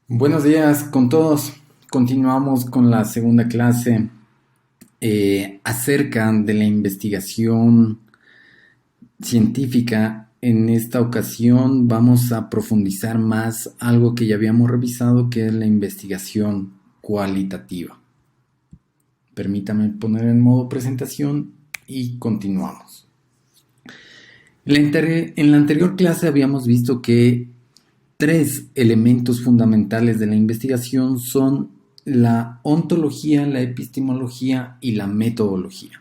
Buenos días con todos. Continuamos con la segunda clase acerca de la investigación científica. En esta ocasión vamos a profundizar más algo que ya habíamos revisado, que es la investigación cualitativa. Permítame poner en modo presentación y continuamos. En la anterior clase habíamos visto que tres elementos fundamentales de la investigación son la ontología, la epistemología y la metodología.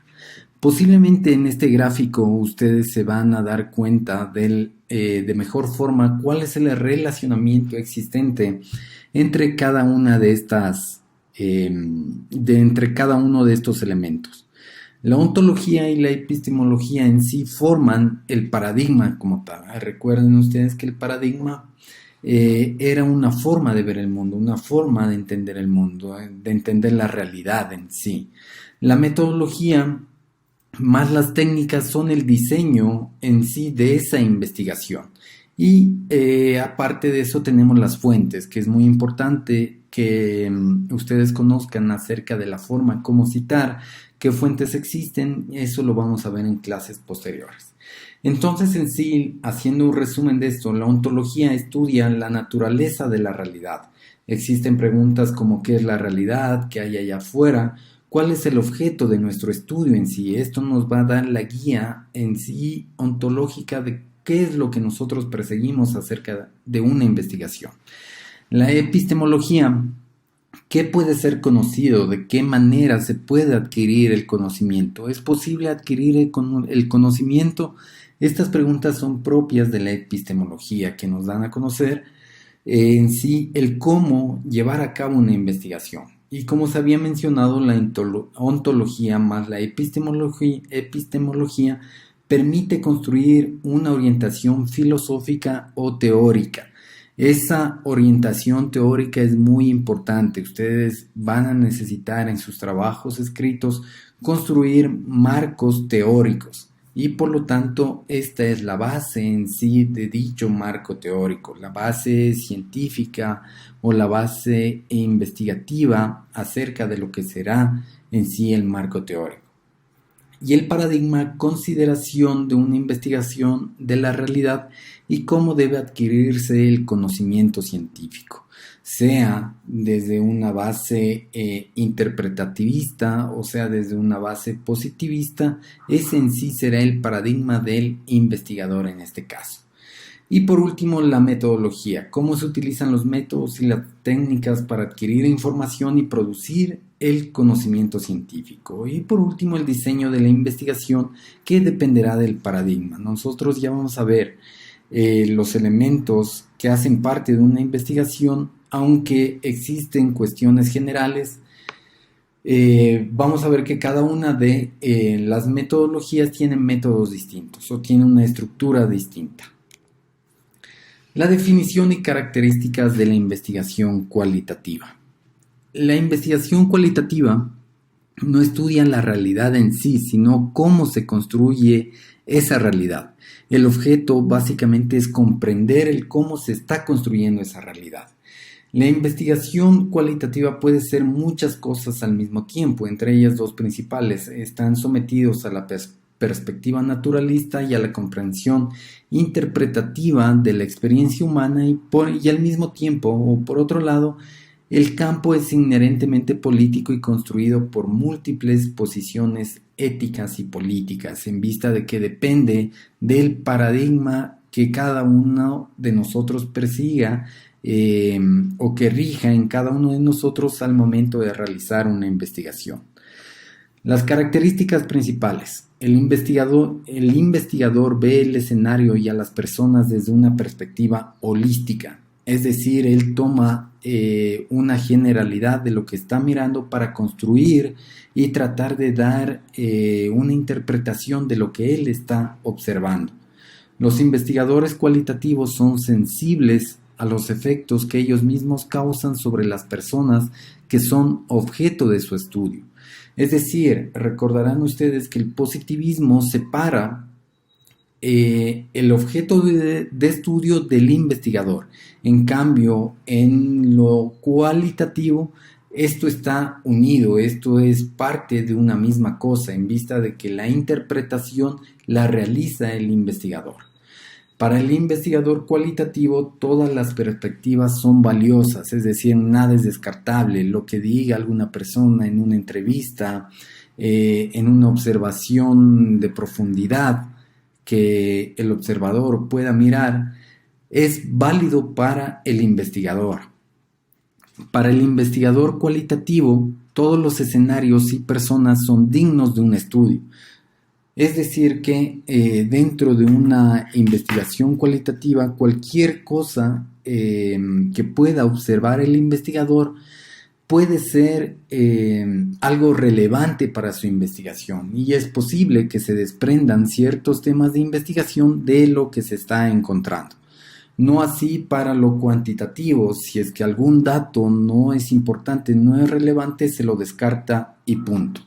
Posiblemente en este gráfico ustedes se van a dar cuenta de mejor forma cuál es el relacionamiento existente entre cada una de estas, entre cada uno de estos elementos. La ontología y la epistemología en sí forman el paradigma como tal. Recuerden ustedes que el paradigma era una forma de ver el mundo, una forma de entender el mundo, de entender la realidad en sí. La metodología más las técnicas son el diseño en sí de esa investigación. Y aparte de eso tenemos las fuentes, que es muy importante que ustedes conozcan acerca de la forma como citar, qué fuentes existen, eso lo vamos a ver en clases posteriores. Entonces, en sí, haciendo un resumen de esto, la ontología estudia la naturaleza de la realidad. Existen preguntas como qué es la realidad, qué hay allá afuera, cuál es el objeto de nuestro estudio en sí. Esto nos va a dar la guía en sí ontológica de qué es lo que nosotros perseguimos acerca de una investigación. La epistemología, ¿qué puede ser conocido? ¿De qué manera se puede adquirir el conocimiento? ¿Es posible adquirir el conocimiento? Estas preguntas son propias de la epistemología, que nos dan a conocer en sí el cómo llevar a cabo una investigación. Y como se había mencionado, la ontología más la epistemología permite construir una orientación filosófica o teórica. Esa orientación teórica es muy importante. Ustedes van a necesitar en sus trabajos escritos construir marcos teóricos y por lo tanto esta es la base en sí de dicho marco teórico, la base científica o la base investigativa acerca de lo que será en sí el marco teórico. Y el paradigma, consideración de una investigación de la realidad y cómo debe adquirirse el conocimiento científico, sea desde una base interpretativista o sea desde una base positivista. Ese en sí será el paradigma del investigador en este caso. Y por último, la metodología, cómo se utilizan los métodos y las técnicas para adquirir información y producir el conocimiento científico. Y por último, el diseño de la investigación, que dependerá del paradigma. Nosotros ya vamos a ver los elementos que hacen parte de una investigación, aunque existen cuestiones generales. Vamos a ver que cada una de las metodologías tiene métodos distintos o tiene una estructura distinta. La definición y características de la investigación cualitativa. La investigación cualitativa no estudia la realidad en sí, sino cómo se construye esa realidad. El objeto básicamente es comprender el cómo se está construyendo esa realidad. La investigación cualitativa puede ser muchas cosas al mismo tiempo, entre ellas dos principales. Están sometidos a la perspectiva naturalista y a la comprensión interpretativa de la experiencia humana y al mismo tiempo, o por otro lado, el campo es inherentemente político y construido por múltiples posiciones éticas y políticas, en vista de que depende del paradigma que cada uno de nosotros persiga o que rija en cada uno de nosotros al momento de realizar una investigación. Las características principales. El investigador ve el escenario y a las personas desde una perspectiva holística, es decir, él toma una generalidad de lo que está mirando para construir y tratar de dar una interpretación de lo que él está observando. Los investigadores cualitativos son sensibles a los efectos que ellos mismos causan sobre las personas que son objeto de su estudio. Es decir, recordarán ustedes que el positivismo separa el objeto de estudio del investigador. En cambio, en lo cualitativo, esto está unido, esto es parte de una misma cosa, en vista de que la interpretación la realiza el investigador. Para el investigador cualitativo, todas las perspectivas son valiosas, es decir, nada es descartable. Lo que diga alguna persona en una entrevista, en una observación de profundidad que el observador pueda mirar, es válido para el investigador. Para el investigador cualitativo, todos los escenarios y personas son dignos de un estudio. Es decir, que dentro de una investigación cualitativa, cualquier cosa que pueda observar el investigador puede ser algo relevante para su investigación, y es posible que se desprendan ciertos temas de investigación de lo que se está encontrando. No así para lo cuantitativo. Si es que algún dato no es importante, no es relevante, se lo descarta y punto.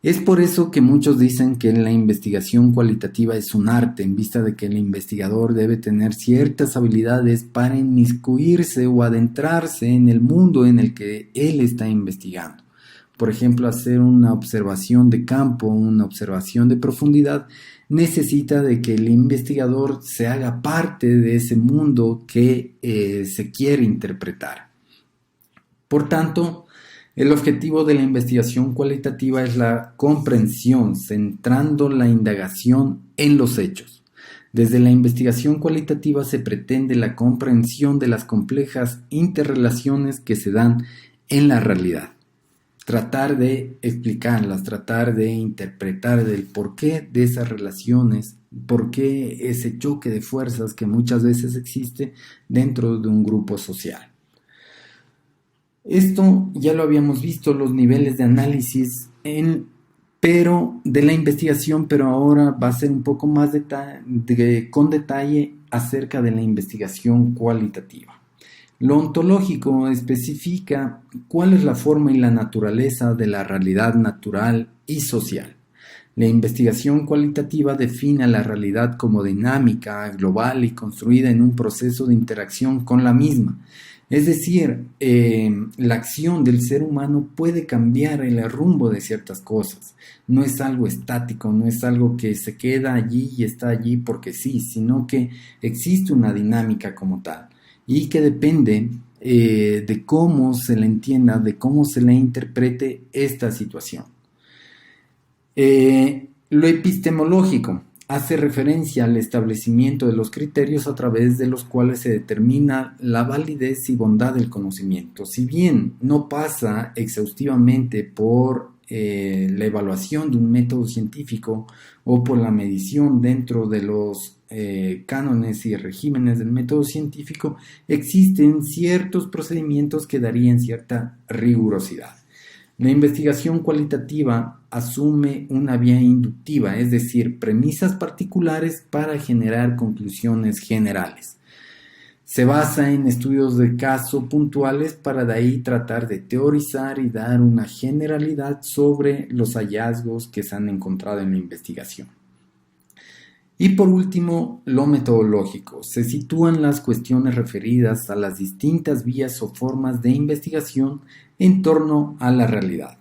Es por eso que muchos dicen que la investigación cualitativa es un arte, en vista de que el investigador debe tener ciertas habilidades para inmiscuirse o adentrarse en el mundo en el que él está investigando. Por ejemplo, hacer una observación de campo, una observación de profundidad, necesita de que el investigador se haga parte de ese mundo que se quiere interpretar. Por tanto, el objetivo de la investigación cualitativa es la comprensión, centrando la indagación en los hechos. Desde la investigación cualitativa se pretende la comprensión de las complejas interrelaciones que se dan en la realidad. Tratar de explicarlas, tratar de interpretar el porqué de esas relaciones, por qué ese choque de fuerzas que muchas veces existe dentro de un grupo social. Esto ya lo habíamos visto, los niveles de análisis pero de la investigación, pero ahora va a ser un poco más con detalle acerca de la investigación cualitativa. Lo ontológico especifica cuál es la forma y la naturaleza de la realidad natural y social. La investigación cualitativa define la realidad como dinámica, global y construida en un proceso de interacción con la misma. Es decir, la acción del ser humano puede cambiar el rumbo de ciertas cosas. No es algo estático, no es algo que se queda allí y está allí porque sí, sino que existe una dinámica como tal y que depende de cómo se le entienda, de cómo se le interprete esta situación. Lo epistemológico hace referencia al establecimiento de los criterios a través de los cuales se determina la validez y bondad del conocimiento. Si bien no pasa exhaustivamente por la evaluación de un método científico o por la medición dentro de los cánones y regímenes del método científico, existen ciertos procedimientos que darían cierta rigurosidad. La investigación cualitativa asume una vía inductiva, es decir, premisas particulares para generar conclusiones generales. Se basa en estudios de caso puntuales para de ahí tratar de teorizar y dar una generalidad sobre los hallazgos que se han encontrado en la investigación. Y por último, lo metodológico. Se sitúan las cuestiones referidas a las distintas vías o formas de investigación en torno a la realidad.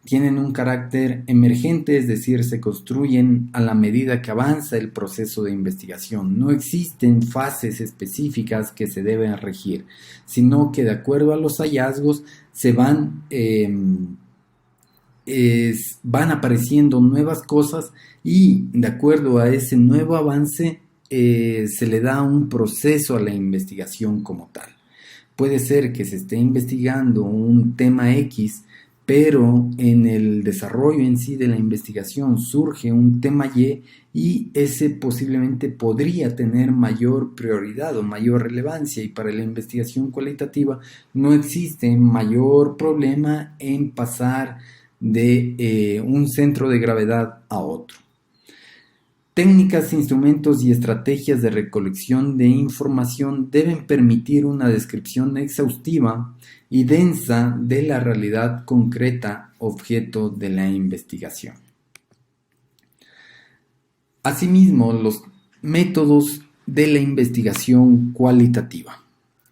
Tienen un carácter emergente, es decir, se construyen a la medida que avanza el proceso de investigación. No existen fases específicas que se deben regir, sino que de acuerdo a los hallazgos se van apareciendo nuevas cosas y de acuerdo a ese nuevo avance se le da un proceso a la investigación como tal. Puede ser que se esté investigando un tema X, pero en el desarrollo en sí de la investigación surge un tema y ese posiblemente podría tener mayor prioridad o mayor relevancia, y para la investigación cualitativa no existe mayor problema en pasar de un centro de gravedad a otro. Técnicas, instrumentos y estrategias de recolección de información deben permitir una descripción exhaustiva y densa de la realidad concreta objeto de la investigación. Asimismo, los métodos de la investigación cualitativa.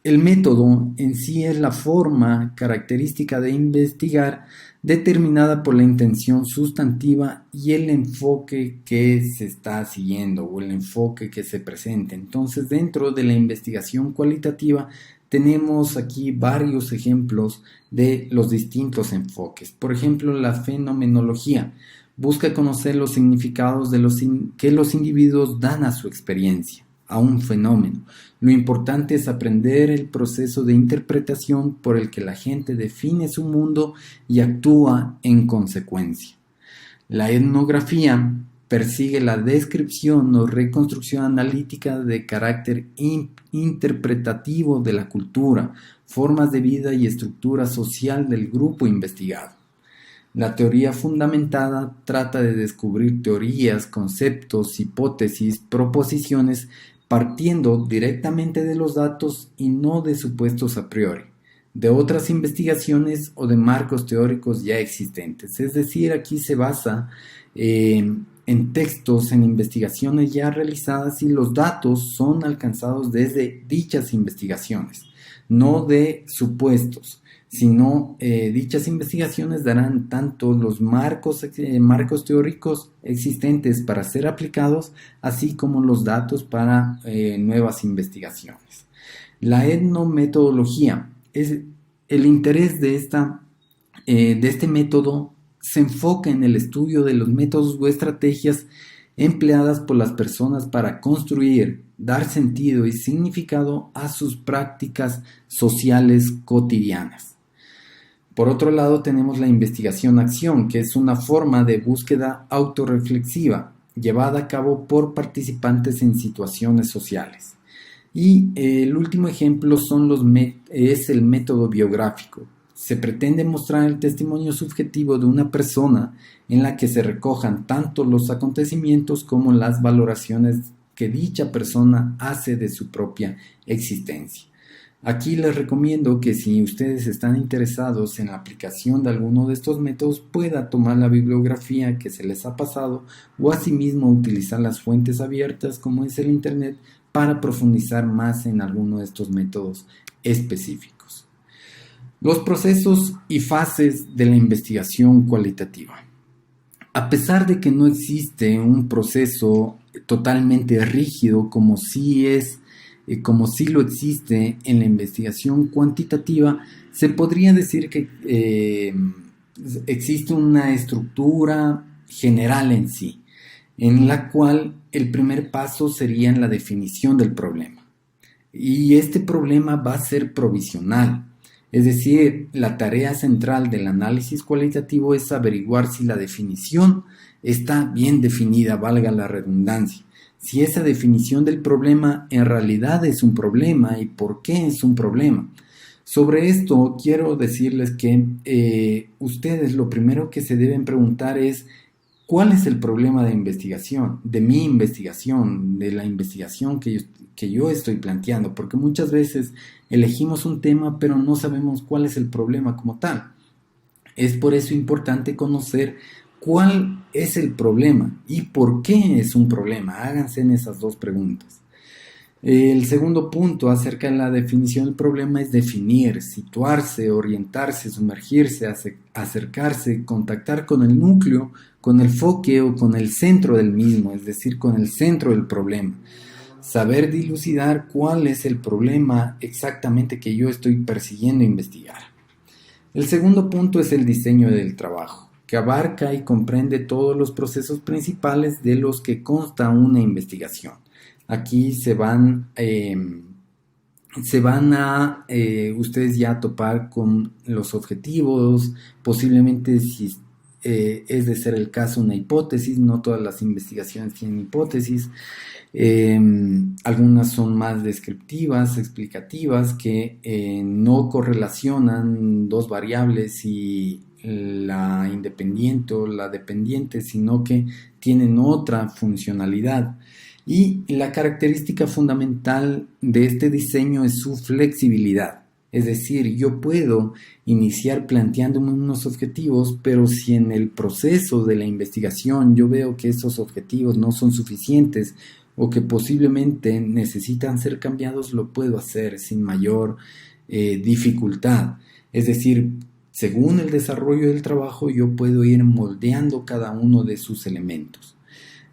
El método en sí es la forma característica de investigar determinada por la intención sustantiva y el enfoque que se está siguiendo o el enfoque que se presenta. Entonces, dentro de la investigación cualitativa tenemos aquí varios ejemplos de los distintos enfoques. Por ejemplo, la fenomenología busca conocer los significados que los individuos dan a su experiencia, a un fenómeno. Lo importante es aprender el proceso de interpretación por el que la gente define su mundo y actúa en consecuencia. La etnografía persigue la descripción o reconstrucción analítica de carácter interpretativo de la cultura, formas de vida y estructura social del grupo investigado. La teoría fundamentada trata de descubrir teorías, conceptos, hipótesis, proposiciones, partiendo directamente de los datos y no de supuestos a priori, de otras investigaciones o de marcos teóricos ya existentes. Es decir, aquí se basa en textos, en investigaciones ya realizadas y los datos son alcanzados desde dichas investigaciones, no de supuestos, sino dichas investigaciones darán tanto los marcos teóricos existentes para ser aplicados, así como los datos para nuevas investigaciones. La etnometodología es el interés de este método se enfoca en el estudio de los métodos o estrategias empleadas por las personas para construir, dar sentido y significado a sus prácticas sociales cotidianas. Por otro lado, tenemos la investigación-acción, que es una forma de búsqueda autorreflexiva llevada a cabo por participantes en situaciones sociales. Y el último ejemplo es el método biográfico. Se pretende mostrar el testimonio subjetivo de una persona en la que se recojan tanto los acontecimientos como las valoraciones que dicha persona hace de su propia existencia. Aquí les recomiendo que si ustedes están interesados en la aplicación de alguno de estos métodos, pueda tomar la bibliografía que se les ha pasado o asimismo utilizar las fuentes abiertas como es el Internet para profundizar más en alguno de estos métodos específicos. Los procesos y fases de la investigación cualitativa. A pesar de que no existe un proceso totalmente rígido como sí lo existe en la investigación cuantitativa, se podría decir que existe una estructura general en sí, en la cual el primer paso sería en la definición del problema. Y este problema va a ser provisional. Es decir, la tarea central del análisis cualitativo es averiguar si la definición está bien definida, valga la redundancia. Si esa definición del problema en realidad es un problema y por qué es un problema. Sobre esto quiero decirles que ustedes lo primero que se deben preguntar es ¿cuál es el problema de investigación, de mi investigación, de la investigación que yo estoy planteando? Porque muchas veces elegimos un tema pero no sabemos cuál es el problema como tal. Es por eso importante conocer ¿cuál es el problema y por qué es un problema? Háganse en esas dos preguntas. El segundo punto acerca de la definición del problema es definir, situarse, orientarse, sumergirse, acercarse, contactar con el núcleo, con el foque o con el centro del mismo, es decir, con el centro del problema. Saber dilucidar cuál es el problema exactamente que yo estoy persiguiendo investigar. El segundo punto es el diseño del trabajo, que abarca y comprende todos los procesos principales de los que consta una investigación. Aquí se van a ustedes ya topar con los objetivos, posiblemente si es de ser el caso una hipótesis, no todas las investigaciones tienen hipótesis, algunas son más descriptivas, explicativas, que no correlacionan dos variables y la independiente o la dependiente, sino que tienen otra funcionalidad. Y la característica fundamental de este diseño es su flexibilidad, Es decir, yo puedo iniciar planteándome unos objetivos, pero si en el proceso de la investigación yo veo que esos objetivos no son suficientes o que posiblemente necesitan ser cambiados, lo puedo hacer sin mayor dificultad. Es decir, según el desarrollo del trabajo, yo puedo ir moldeando cada uno de sus elementos.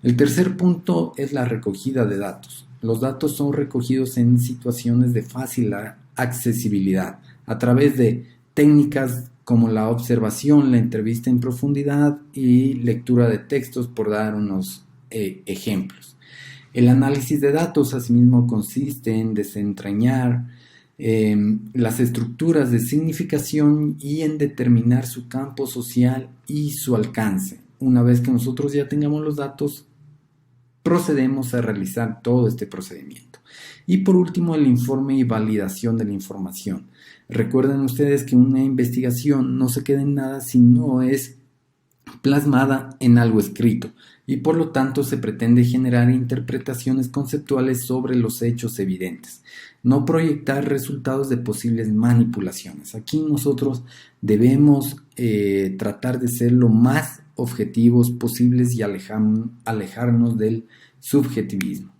El tercer punto es la recogida de datos. Los datos son recogidos en situaciones de fácil accesibilidad a través de técnicas como la observación, la entrevista en profundidad y lectura de textos, por dar unos ejemplos. El análisis de datos, asimismo, consiste en desentrañar las estructuras de significación y en determinar su campo social y su alcance. Una vez que nosotros ya tengamos los datos, procedemos a realizar todo este procedimiento. Y por último, el informe y validación de la información. Recuerden ustedes que una investigación no se queda en nada si no es plasmada en algo escrito, y por lo tanto se pretende generar interpretaciones conceptuales sobre los hechos evidentes, no proyectar resultados de posibles manipulaciones. Aquí nosotros debemos tratar de ser lo más objetivos posibles y alejarnos del subjetivismo.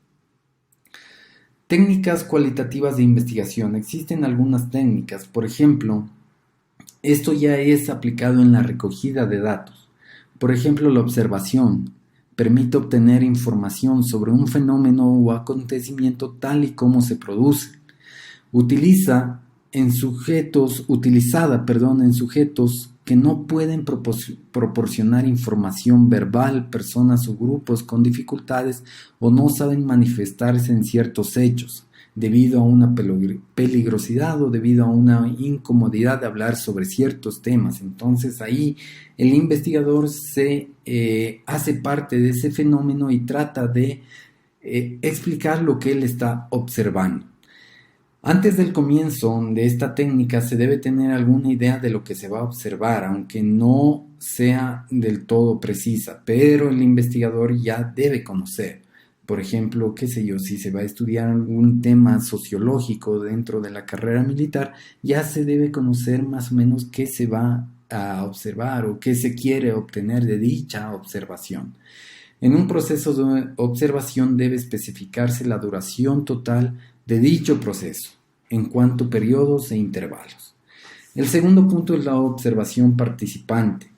Técnicas cualitativas de investigación. Existen algunas técnicas, por ejemplo, esto ya es aplicado en la recogida de datos. Por ejemplo, la observación permite obtener información sobre un fenómeno o acontecimiento tal y como se produce. Utilizada en sujetos que no pueden proporcionar información verbal, personas o grupos con dificultades o no saben manifestarse en ciertos hechos, debido a una peligrosidad o debido a una incomodidad de hablar sobre ciertos temas. Entonces ahí el investigador se hace parte de ese fenómeno y trata de explicar lo que él está observando. Antes del comienzo de esta técnica se debe tener alguna idea de lo que se va a observar, aunque no sea del todo precisa, pero el investigador ya debe conocer. Por ejemplo, si se va a estudiar algún tema sociológico dentro de la carrera militar, ya se debe conocer más o menos qué se va a observar o qué se quiere obtener de dicha observación. En un proceso de observación debe especificarse la duración total de dicho proceso, en cuanto a periodos e intervalos. El segundo punto es la observación participante.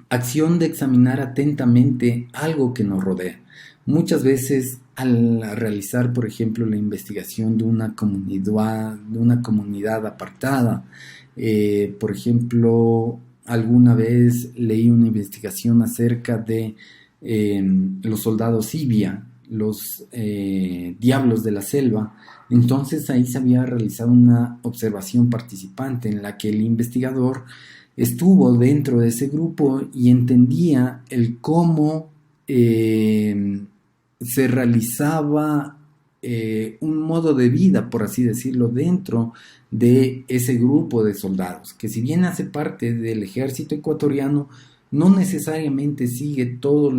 Acción de examinar atentamente algo que nos rodea. Muchas veces al realizar, por ejemplo, la investigación de una comunidad apartada, por ejemplo, alguna vez leí una investigación acerca de los soldados Sibia, los diablos de la selva. Entonces ahí se había realizado una observación participante en la que el investigador estuvo dentro de ese grupo y entendía el cómo se realizaba un modo de vida, por así decirlo, dentro de ese grupo de soldados, que si bien hace parte del ejército ecuatoriano, no necesariamente sigue toda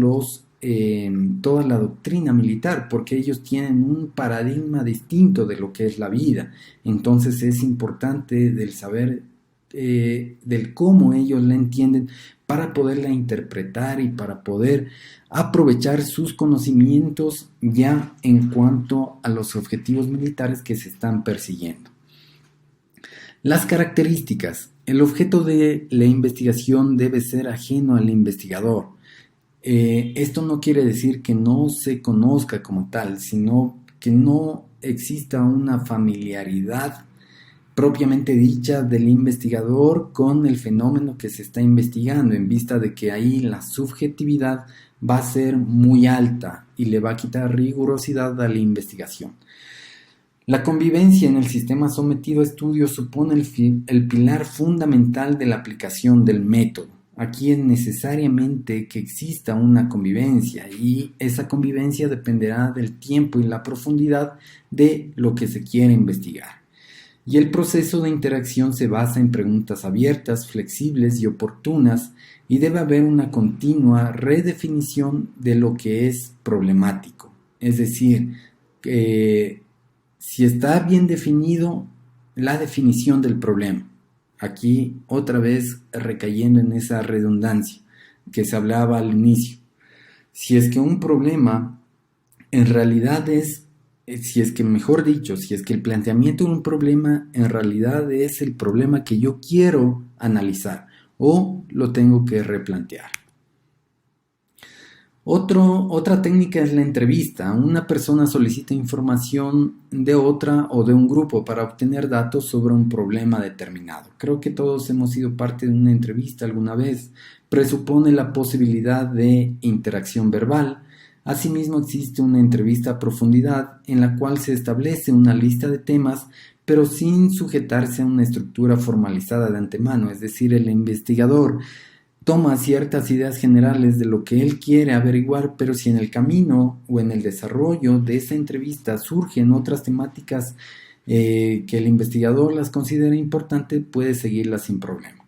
la doctrina militar, porque ellos tienen un paradigma distinto de lo que es la vida. Entonces es importante del saber del cómo ellos la entienden para poderla interpretar y para poder aprovechar sus conocimientos ya en cuanto a los objetivos militares que se están persiguiendo. Las características. El objeto de la investigación debe ser ajeno al investigador. Esto no quiere decir que no se conozca como tal, sino que no exista una familiaridad propiamente dicha del investigador con el fenómeno que se está investigando, en vista de que ahí la subjetividad va a ser muy alta y le va a quitar rigurosidad a la investigación. La convivencia en el sistema sometido a estudio supone el pilar fundamental de la aplicación del método. Aquí es necesariamente que exista una convivencia y esa convivencia dependerá del tiempo y la profundidad de lo que se quiere investigar. Y el proceso de interacción se basa en preguntas abiertas, flexibles y oportunas, y debe haber una continua redefinición de lo que es problemático. Es decir, si está bien definido, la definición del problema. Aquí otra vez recayendo en esa redundancia que se hablaba al inicio. Si es que un problema en realidad si es que el planteamiento de un problema en realidad es el problema que yo quiero analizar o lo tengo que replantear. Otra técnica es la entrevista. Una persona solicita información de otra o de un grupo para obtener datos sobre un problema determinado. Creo que todos hemos sido parte de una entrevista alguna vez. Presupone la posibilidad de interacción verbal. Asimismo, existe una entrevista a profundidad en la cual se establece una lista de temas, pero sin sujetarse a una estructura formalizada de antemano. Es decir, el investigador toma ciertas ideas generales de lo que él quiere averiguar, pero si en el camino o en el desarrollo de esa entrevista surgen otras temáticas que el investigador las considera importantes, puede seguirlas sin problema.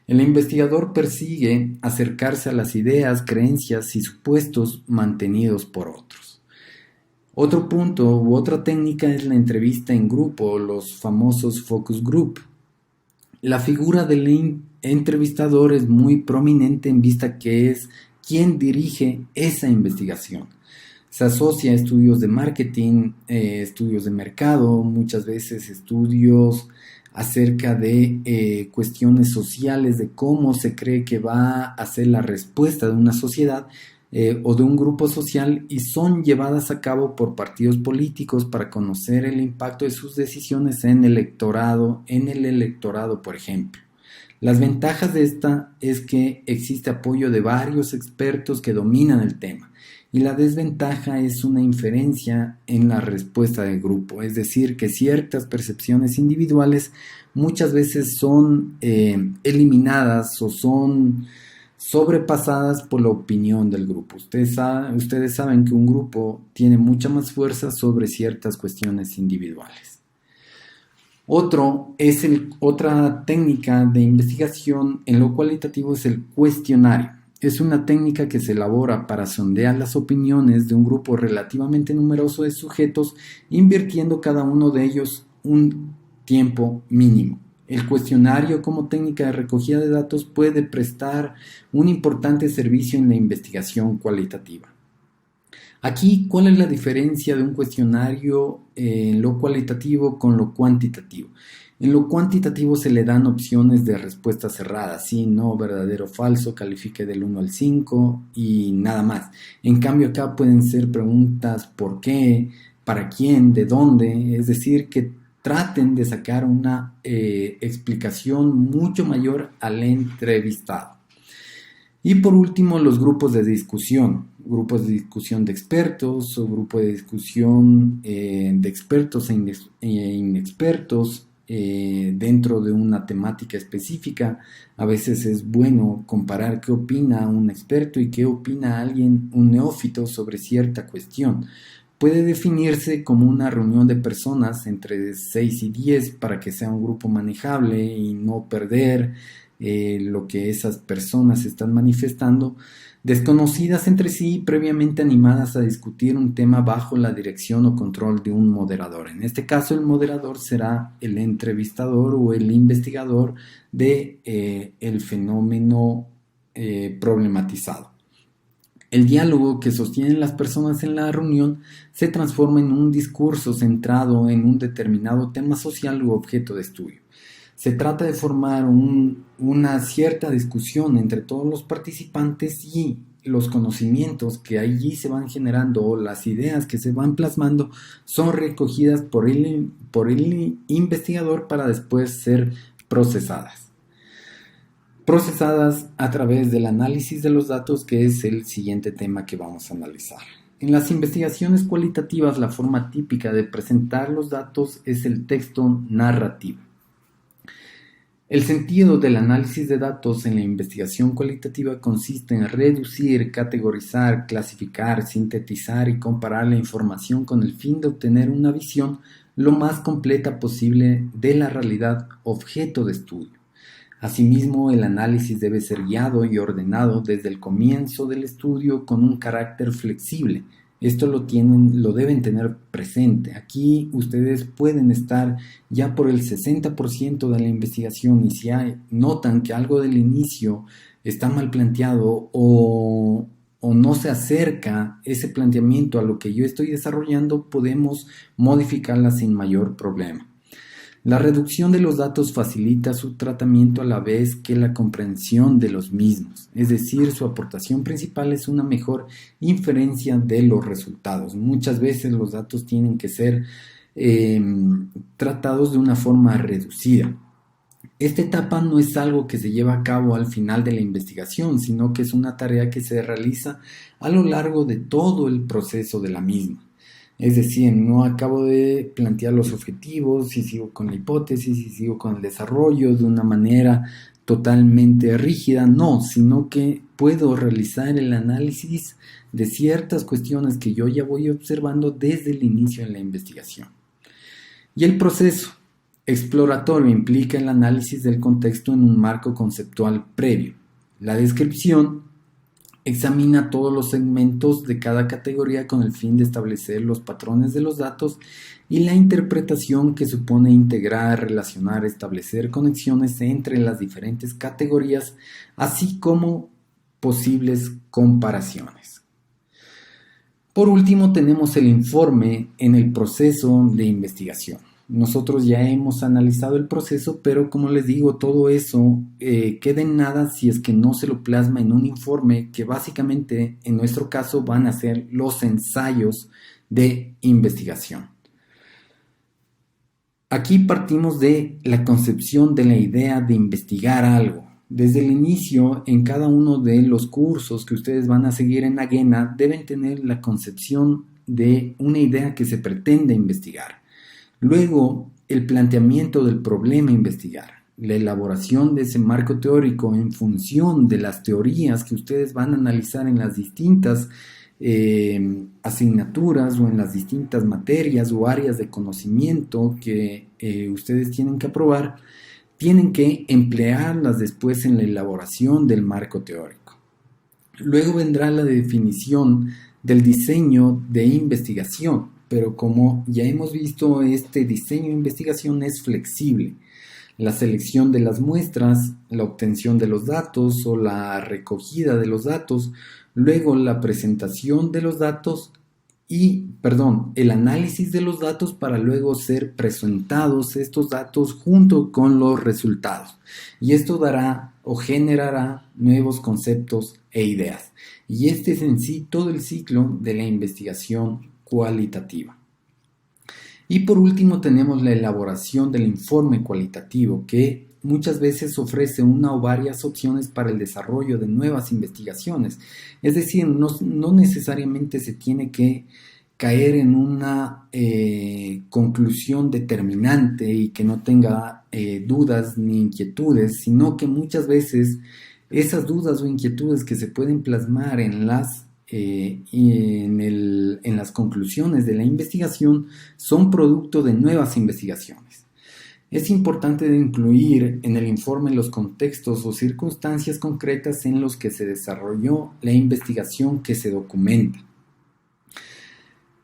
El investigador persigue acercarse a las ideas, creencias y supuestos mantenidos por otros. Otro punto u otra técnica es la entrevista en grupo, los famosos focus group. La figura del entrevistador es muy prominente en vista que es quien dirige esa investigación. Se asocia a estudios de marketing, estudios de mercado, muchas veces estudios acerca de cuestiones sociales, de cómo se cree que va a ser la respuesta de una sociedad o de un grupo social, y son llevadas a cabo por partidos políticos para conocer el impacto de sus decisiones en el electorado, por ejemplo. Las ventajas de esta es que existe apoyo de varios expertos que dominan el tema, y la desventaja es una inferencia en la respuesta del grupo, es decir, que ciertas percepciones individuales muchas veces son eliminadas o son sobrepasadas por la opinión del grupo. Ustedes saben que un grupo tiene mucha más fuerza sobre ciertas cuestiones individuales. Otra técnica de investigación en lo cualitativo es el cuestionario. Es una técnica que se elabora para sondear las opiniones de un grupo relativamente numeroso de sujetos, invirtiendo cada uno de ellos un tiempo mínimo. El cuestionario como técnica de recogida de datos puede prestar un importante servicio en la investigación cualitativa. Aquí, ¿cuál es la diferencia de un cuestionario en lo cualitativo con lo cuantitativo? En lo cuantitativo se le dan opciones de respuesta cerrada, sí, no, verdadero o falso, califique del 1 al 5 y nada más. En cambio acá pueden ser preguntas ¿por qué?, ¿para quién?, ¿de dónde?, es decir, que traten de sacar una explicación mucho mayor al entrevistado. Y por último, los grupos de discusión de expertos o grupos de discusión de expertos e inexpertos dentro de una temática específica. A veces es bueno comparar qué opina un experto y qué opina un neófito sobre cierta cuestión. Puede definirse como una reunión de personas entre 6 y 10 para que sea un grupo manejable y no perder lo que esas personas están manifestando, desconocidas entre sí, previamente animadas a discutir un tema bajo la dirección o control de un moderador. En este caso, el moderador será el entrevistador o el investigador de el fenómeno problematizado. El diálogo que sostienen las personas en la reunión se transforma en un discurso centrado en un determinado tema social u objeto de estudio. Se trata de formar una cierta discusión entre todos los participantes, y los conocimientos que allí se van generando o las ideas que se van plasmando son recogidas por el investigador para después ser procesadas a través del análisis de los datos, que es el siguiente tema que vamos a analizar. En las investigaciones cualitativas, la forma típica de presentar los datos es el texto narrativo. El sentido del análisis de datos en la investigación cualitativa consiste en reducir, categorizar, clasificar, sintetizar y comparar la información con el fin de obtener una visión lo más completa posible de la realidad objeto de estudio. Asimismo, el análisis debe ser guiado y ordenado desde el comienzo del estudio con un carácter flexible, Esto lo deben tener presente. Aquí ustedes pueden estar ya por el 60% de la investigación, y si notan que algo del inicio está mal planteado o no se acerca ese planteamiento a lo que yo estoy desarrollando, podemos modificarla sin mayor problema. La reducción de los datos facilita su tratamiento a la vez que la comprensión de los mismos, es decir, su aportación principal es una mejor inferencia de los resultados. Muchas veces los datos tienen que ser tratados de una forma reducida. Esta etapa no es algo que se lleva a cabo al final de la investigación, sino que es una tarea que se realiza a lo largo de todo el proceso de la misma. Es decir, no acabo de plantear los objetivos y sigo con la hipótesis y sigo con el desarrollo de una manera totalmente rígida, no, sino que puedo realizar el análisis de ciertas cuestiones que yo ya voy observando desde el inicio de la investigación. Y el proceso exploratorio implica el análisis del contexto en un marco conceptual previo. La descripción examina todos los segmentos de cada categoría con el fin de establecer los patrones de los datos, y la interpretación, que supone integrar, relacionar, establecer conexiones entre las diferentes categorías, así como posibles comparaciones. Por último, tenemos el informe en el proceso de investigación. Nosotros ya hemos analizado el proceso, pero como les digo, todo eso queda en nada si es que no se lo plasma en un informe, que básicamente en nuestro caso van a ser los ensayos de investigación. Aquí partimos de la concepción de la idea de investigar algo. Desde el inicio, en cada uno de los cursos que ustedes van a seguir en AGENA, deben tener la concepción de una idea que se pretende investigar. Luego, el planteamiento del problema a investigar, la elaboración de ese marco teórico en función de las teorías que ustedes van a analizar en las distintas asignaturas o en las distintas materias o áreas de conocimiento que ustedes tienen que aprobar, tienen que emplearlas después en la elaboración del marco teórico. Luego vendrá la definición del diseño de investigación. Pero como ya hemos visto, este diseño de investigación es flexible. La selección de las muestras, la obtención de los datos o la recogida de los datos, luego la presentación de los datos el análisis de los datos para luego ser presentados estos datos junto con los resultados. Y esto dará o generará nuevos conceptos e ideas. Y este es en sí todo el ciclo de la investigación cualitativa. Y por último tenemos la elaboración del informe cualitativo, que muchas veces ofrece una o varias opciones para el desarrollo de nuevas investigaciones. Es decir, no necesariamente se tiene que caer en una conclusión determinante y que no tenga dudas ni inquietudes, sino que muchas veces esas dudas o inquietudes que se pueden plasmar en las conclusiones de la investigación son producto de nuevas investigaciones. Es importante incluir en el informe los contextos o circunstancias concretas en los que se desarrolló la investigación que se documenta.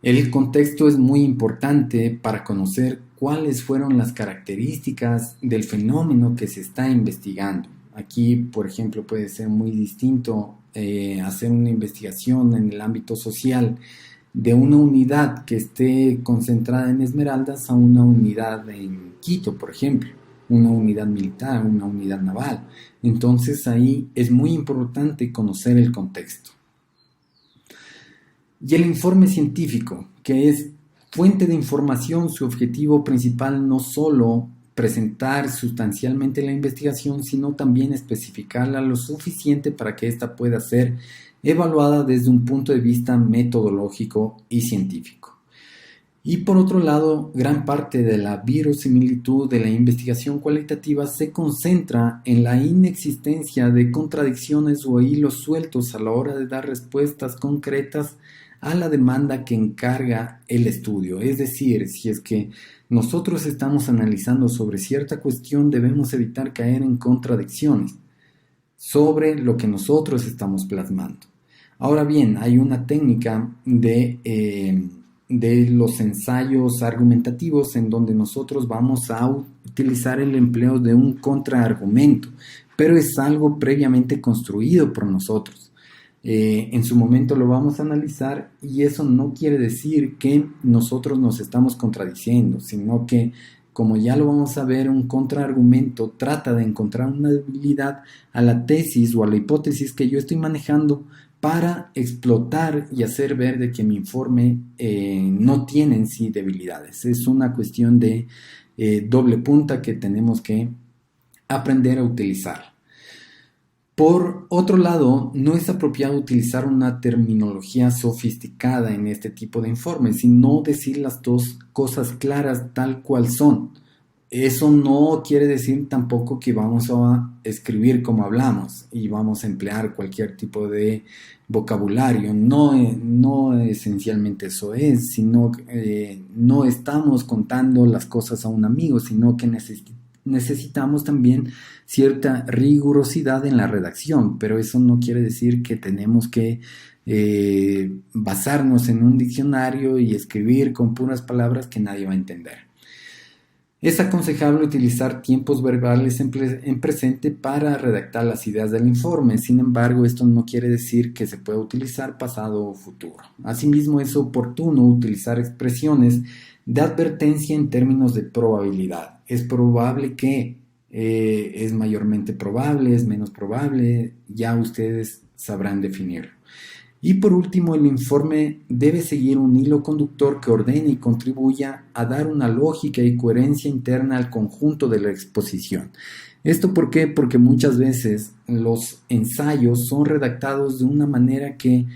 El contexto es muy importante para conocer cuáles fueron las características del fenómeno que se está investigando. Aquí, por ejemplo, puede ser muy distinto hacer una investigación en el ámbito social de una unidad que esté concentrada en Esmeraldas a una unidad en Quito, por ejemplo, una unidad militar, una unidad naval. Entonces ahí es muy importante conocer el contexto. Y el informe científico, que es fuente de información, su objetivo principal no solo presentar sustancialmente la investigación, sino también especificarla lo suficiente para que ésta pueda ser evaluada desde un punto de vista metodológico y científico. Y por otro lado, gran parte de la verosimilitud de la investigación cualitativa se concentra en la inexistencia de contradicciones o hilos sueltos a la hora de dar respuestas concretas a la demanda que encarga el estudio. Es decir, si es que nosotros estamos analizando sobre cierta cuestión, debemos evitar caer en contradicciones sobre lo que nosotros estamos plasmando. Ahora bien, hay una técnica de los ensayos argumentativos en donde nosotros vamos a utilizar el empleo de un contraargumento, pero es algo previamente construido por nosotros. En su momento lo vamos a analizar y eso no quiere decir que nosotros nos estamos contradiciendo, sino que, como ya lo vamos a ver, un contraargumento trata de encontrar una debilidad a la tesis o a la hipótesis que yo estoy manejando para explotar y hacer ver de que mi informe no tiene en sí debilidades. Es una cuestión de doble punta que tenemos que aprender a utilizar. Por otro lado, no es apropiado utilizar una terminología sofisticada en este tipo de informes, sino decir las dos cosas claras tal cual son. Eso no quiere decir tampoco que vamos a escribir como hablamos y vamos a emplear cualquier tipo de vocabulario. No esencialmente eso es, sino no estamos contando las cosas a un amigo, sino que necesitamos también cierta rigurosidad en la redacción, pero eso no quiere decir que tenemos que basarnos en un diccionario y escribir con puras palabras que nadie va a entender. Es aconsejable utilizar tiempos verbales en presente para redactar las ideas del informe. Sin embargo, esto no quiere decir que se pueda utilizar pasado o futuro. Asimismo, es oportuno utilizar expresiones de advertencia en términos de probabilidad. Es probable que, es mayormente probable, es menos probable, ya ustedes sabrán definirlo. Y por último, el informe debe seguir un hilo conductor que ordene y contribuya a dar una lógica y coherencia interna al conjunto de la exposición. ¿Esto por qué? Porque muchas veces los ensayos son redactados de una manera que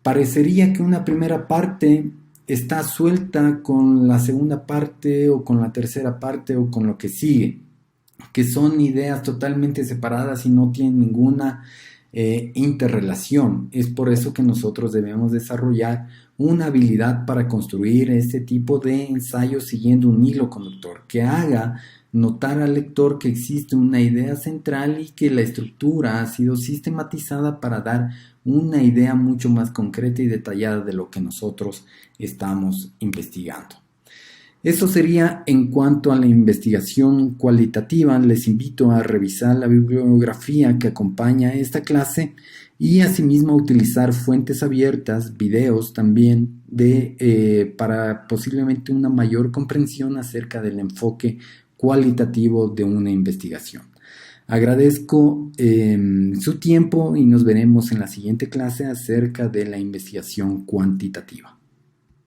parecería que una primera parte está suelta con la segunda parte o con la tercera parte o con lo que sigue, que son ideas totalmente separadas y no tienen ninguna interrelación. Es por eso que nosotros debemos desarrollar una habilidad para construir este tipo de ensayos siguiendo un hilo conductor que haga notar al lector que existe una idea central y que la estructura ha sido sistematizada para dar una idea mucho más concreta y detallada de lo que nosotros estamos investigando. Eso sería en cuanto a la investigación cualitativa. Les invito a revisar la bibliografía que acompaña esta clase y asimismo a utilizar fuentes abiertas, videos también, para posiblemente una mayor comprensión acerca del enfoque cualitativo de una investigación. Agradezco su tiempo y nos veremos en la siguiente clase acerca de la investigación cuantitativa.